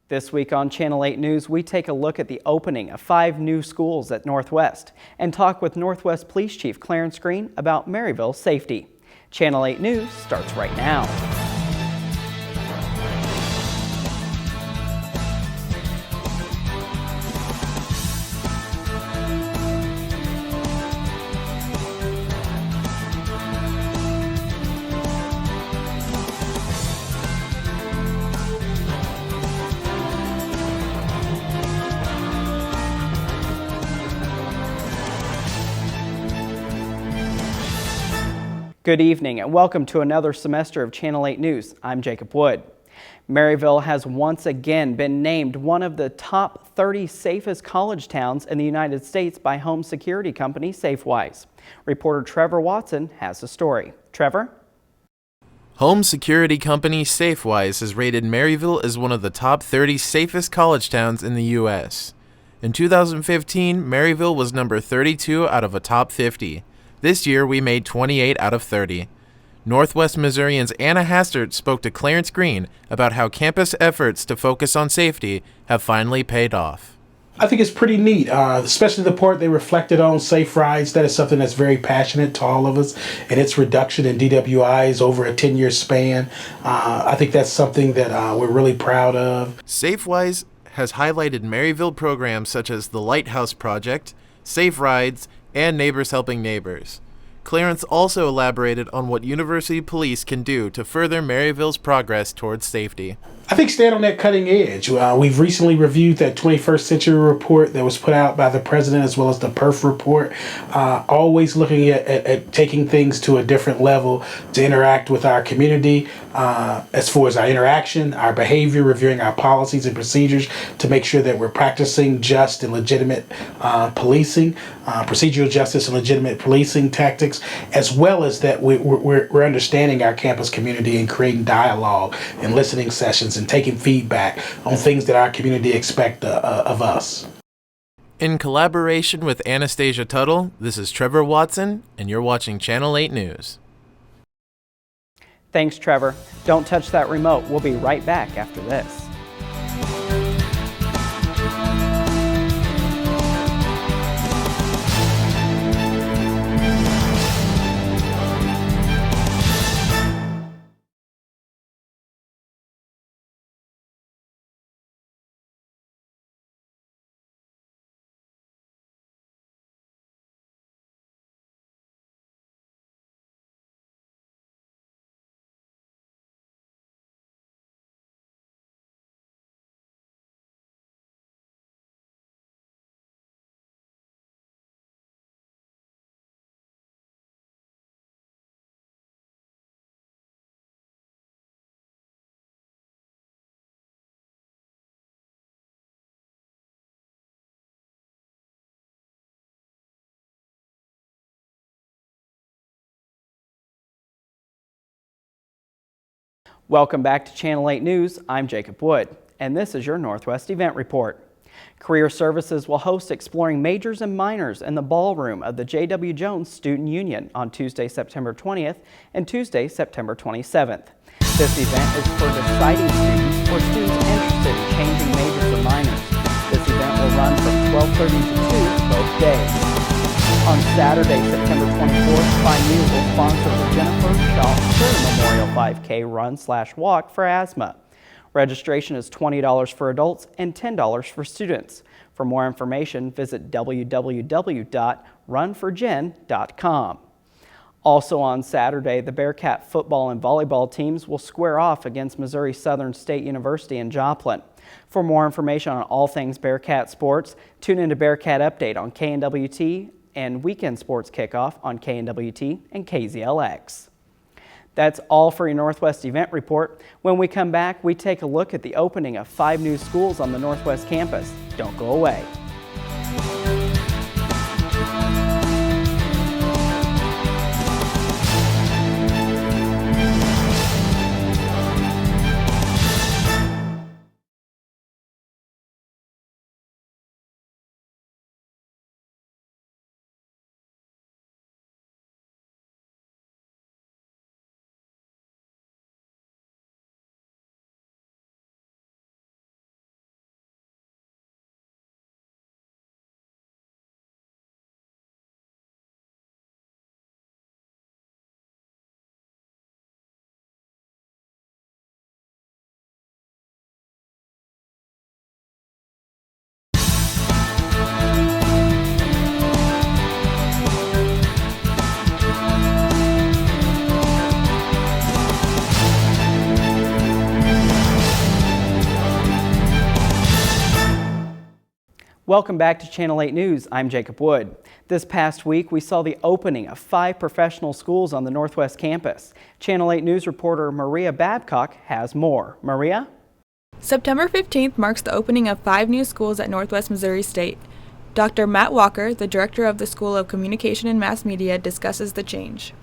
This week on Channel 8 News, we take a look at the opening of 5 new schools at Northwest and talk with Northwest Police Chief Clarence Green about Maryville safety. Channel 8 News starts right now. Good evening and welcome to another semester of Channel 8 News. I'm Jacob Wood. Maryville has once again been named one of the top 30 safest college towns in the United States by home security company Safewise. Reporter Trevor Watson has the story. Trevor? Home security company Safewise has rated Maryville as one of the top 30 safest college towns in the U.S. In 2015, Maryville was number 32 out of a top 50. This year, we made 28 out of 30. Northwest Missourians Anna Hastert spoke to Clarence Green about how campus efforts to focus on safety have finally paid off. I think it's pretty neat, especially the part they reflected on safe rides. That is something that's very passionate to all of us, and its reduction in DWIs over a 10-year span. I think that's something that we're really proud of. Safewise has highlighted Maryville programs such as the Lighthouse Project, Safe Rides, and Neighbors Helping Neighbors. Clarence also elaborated on what University Police can do to further Maryville's progress towards safety. I think stand on that cutting edge. We've recently reviewed that 21st Century report that was put out by the president, as well as the PERF report, always looking at taking things to a different level to interact with our community, as far as our interaction, our behavior, reviewing our policies and procedures to make sure that we're practicing just and legitimate policing, procedural justice and legitimate policing tactics, as well as that we're understanding our campus community and creating dialogue and listening sessions and taking feedback on things that our community expect of us. In collaboration with Anastasia Tuttle, this is Trevor Watson, and you're watching Channel 8 News. Thanks, Trevor. Don't touch that remote. We'll be right back after this. Welcome back to Channel 8 News. I'm Jacob Wood, and this is your Northwest Event Report. Career Services will host Exploring Majors and Minors in the ballroom of the J.W. Jones Student Union on Tuesday, September 20th and Tuesday, September 27th. This event is for deciding students or students interested in changing majors or minors. This event will run from 12:30 to 2 both days. On Saturday, September 24th, Find You will sponsor the Jennifer Shaw Memorial 5K Run/Walk for asthma. Registration is $20 for adults and $10 for students. For more information, visit www.runforgen.com. Also on Saturday, the Bearcat football and volleyball teams will square off against Missouri Southern State University in Joplin. For more information on all things Bearcat sports, tune into Bearcat Update on KNWT and Weekend Sports Kickoff on KNWT and KZLX. That's all for your Northwest Event Report. When we come back, we take a look at the opening of 5 new schools on the Northwest campus. Don't go away. Welcome back to Channel 8 News. I'm Jacob Wood. This past week, we saw the opening of 5 professional schools on the Northwest campus. Channel 8 News reporter Maria Babcock has more. Maria? September 15th marks the opening of 5 new schools at Northwest Missouri State. Dr. Matt Walker, the director of the School of Communication and Mass Media, discusses the change.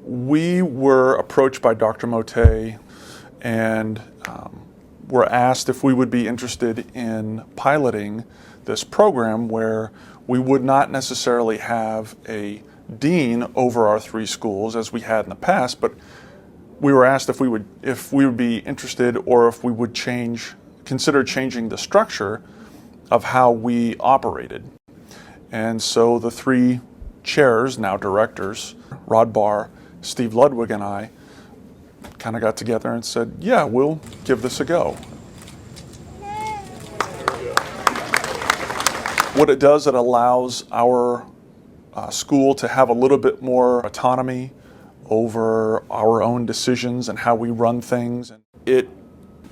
We were approached by Dr. Mote and were asked if we would be interested in piloting this program where we would not necessarily have a dean over our 3 schools as we had in the past, but we were asked if we would be interested or if we would consider changing the structure of how we operated. And so the 3 chairs, now directors, Rod Barr, Steve Ludwig, and I kind of got together and said, yeah, we'll give this a go. What it does, it allows our school to have a little bit more autonomy over our own decisions and how we run things. It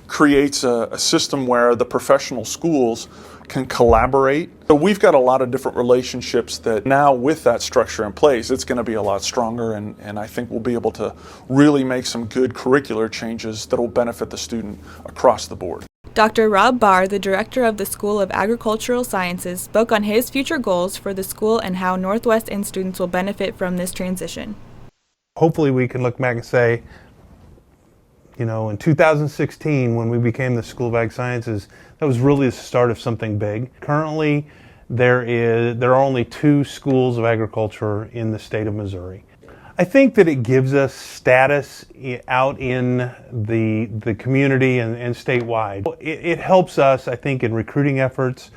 creates a system where the professional schools can collaborate. So we've got a lot of different relationships that now with that structure in place, it's going to be a lot stronger, and I think we'll be able to really make some good curricular changes that will benefit the student across the board. Dr. Rob Barr, the director of the School of Agricultural Sciences, spoke on his future goals for the school and how Northwest Inn students will benefit from this transition. Hopefully we can look back and say, you know, in 2016 when we became the School of Ag Sciences, that was really the start of something big. Currently, there are only 2 schools of agriculture in the state of Missouri. I think that it gives us status out in the community and statewide. It helps us, I think, in recruiting efforts,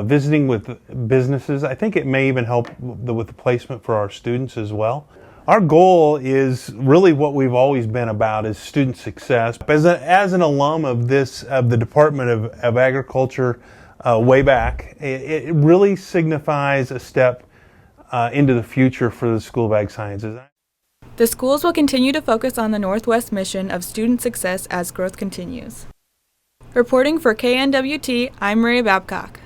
visiting with businesses. I think it may even help with the placement for our students as well. Our goal is really what we've always been about, is student success. As an alum of the Department of Agriculture way back, it really signifies a step into the future for the School of Ag Sciences. The schools will continue to focus on the Northwest mission of student success as growth continues. Reporting for KNWT, I'm Maria Babcock.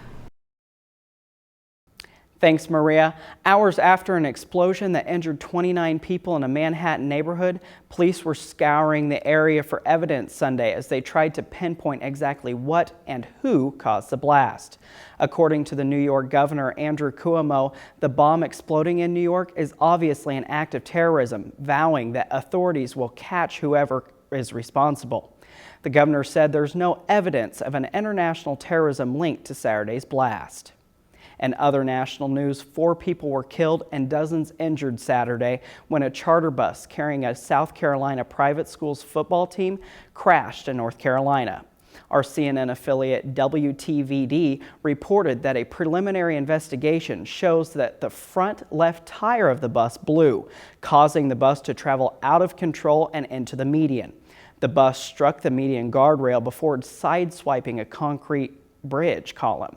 Thanks, Maria. Hours after an explosion that injured 29 people in a Manhattan neighborhood, police were scouring the area for evidence Sunday as they tried to pinpoint exactly what and who caused the blast. According to the New York Governor Andrew Cuomo, the bomb exploding in New York is obviously an act of terrorism, vowing that authorities will catch whoever is responsible. The governor said there's no evidence of an international terrorism link to Saturday's blast. In other national news, 4 people were killed and dozens injured Saturday when a charter bus carrying a South Carolina private school's football team crashed in North Carolina. Our CNN affiliate WTVD reported that a preliminary investigation shows that the front left tire of the bus blew, causing the bus to travel out of control and into the median. The bus struck the median guardrail before sideswiping a concrete bridge column.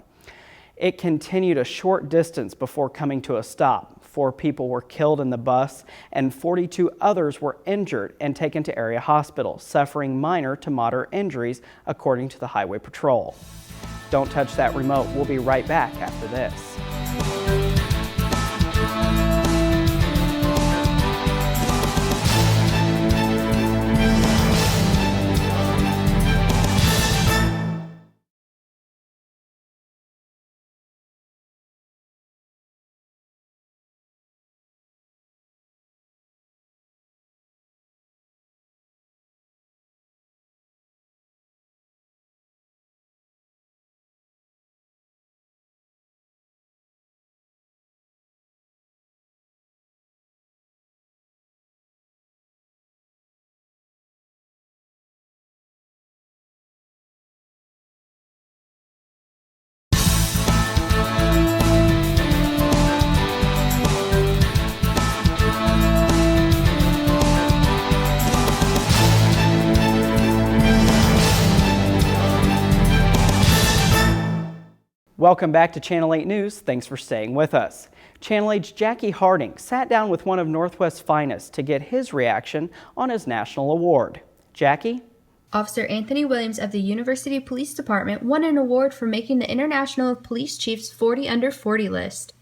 It continued a short distance before coming to a stop. 4 people were killed in the bus and 42 others were injured and taken to area hospitals, suffering minor to moderate injuries, according to the Highway Patrol. Don't touch that remote. We'll be right back after this. Welcome back to Channel 8 News. Thanks for staying with us. Channel 8's Jackie Harding sat down with one of Northwest's finest to get his reaction on his national award. Jackie? Officer Anthony Williams of the University Police Department won an award for making the International Police Chiefs 40 Under 40 list.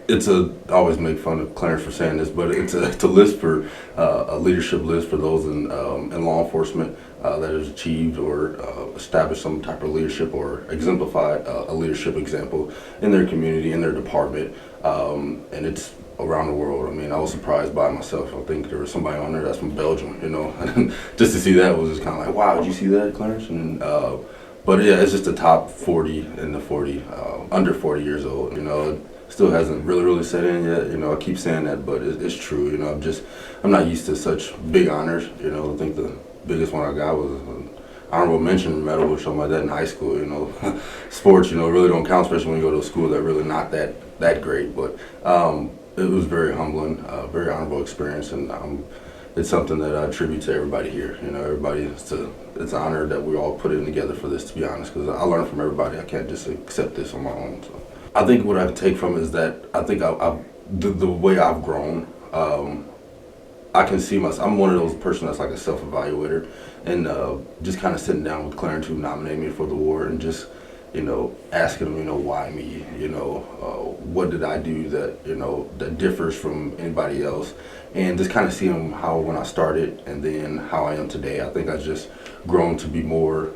I always make fun of Clarence for saying this, but it's a list for a leadership list for those in law enforcement that has achieved or established some type of leadership or exemplified a leadership example in their community, in their department, and it's around the world. I mean, I was surprised by myself. I think there was somebody on there that's from Belgium, you know, just to see that was just kind of like, wow, did you see that, Clarence? And but yeah, it's just the top 40 and the 40 under 40 years old, you know. Still hasn't really set in yet, you know. I keep saying that, but it's true, you know. I'm not used to such big honors, you know. I think the biggest one I got was an honorable mention medal or something like that in high school, you know. Sports, you know, really don't count, especially when you go to a school that really not that great, but it was very humbling, very honorable experience, and it's something that I attribute to everybody here, you know. Everybody, it's an honor that we all put in together for this, to be honest, because I learn from everybody. I can't just accept this on my own, so. I think what I take from it is that I think the way I've grown, I can see myself. I'm one of those person that's like a self-evaluator, and just kind of sitting down with Clarence, who nominated me for the award, and just, you know, asking him, you know, why me, you know, what did I do that, you know, that differs from anybody else, and just kind of seeing how when I started and then how I am today. I think I've just grown to be more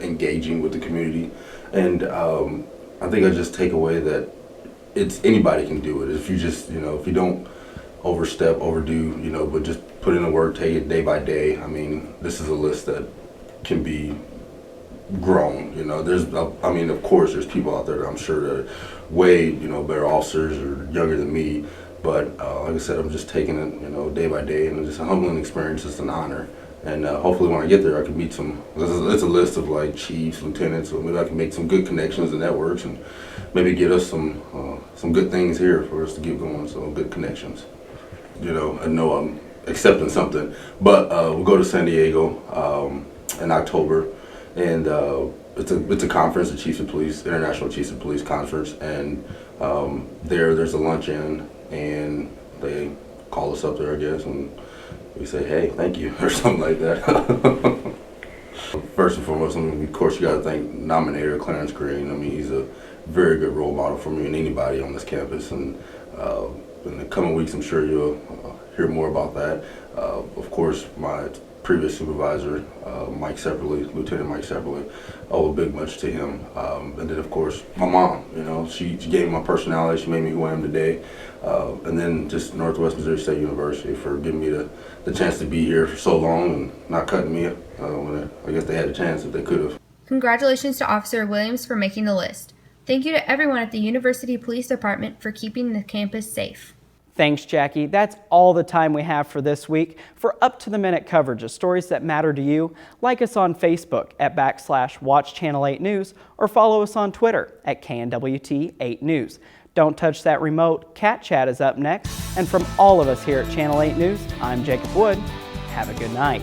engaging with the community, and I think I just take away that anybody can do it if you just, you know, if you don't overdo, you know, but just put in the work, take it day by day. I mean, this is a list that can be grown, you know. I mean, of course, there's people out there that I'm sure that are way, you know, better officers or younger than me, but like I said, I'm just taking it, you know, day by day, and it's just a humbling experience. It's an honor. And hopefully when I get there, I can meet it's a list of like chiefs, lieutenants, so maybe I can make some good connections and networks and maybe get us some good things here for us to get going, so good connections. You know, I know I'm accepting something, but we'll go to San Diego in October, and it's a conference, the Chiefs of Police, International Chiefs of Police Conference, and there's a luncheon, and they call us up there, I guess, and we say, hey, thank you, or something like that. First and foremost, I mean, of course, you got to thank nominator Clarence Green. I mean, he's a very good role model for me and anybody on this campus. And in the coming weeks, I'm sure you'll hear more about that. Of course, my previous supervisor, Mike Sepperly, Lieutenant Mike Sepperly, owe a big much to him. And then, of course, my mom, you know, she gave me my personality. She made me who I am today. And then just Northwest Missouri State University for giving me the chance to be here for so long and not cutting me when I guess they had a chance if they could have. Congratulations to Officer Williams for making the list. Thank you to everyone at the University Police Department for keeping the campus safe. Thanks, Jackie. That's all the time we have for this week. For up-to-the-minute coverage of stories that matter to you, like us on Facebook at /Watch Channel 8 News or follow us on Twitter at KNWT 8 News. Don't touch that remote. Cat Chat is up next. And from all of us here at Channel 8 News, I'm Jacob Wood. Have a good night.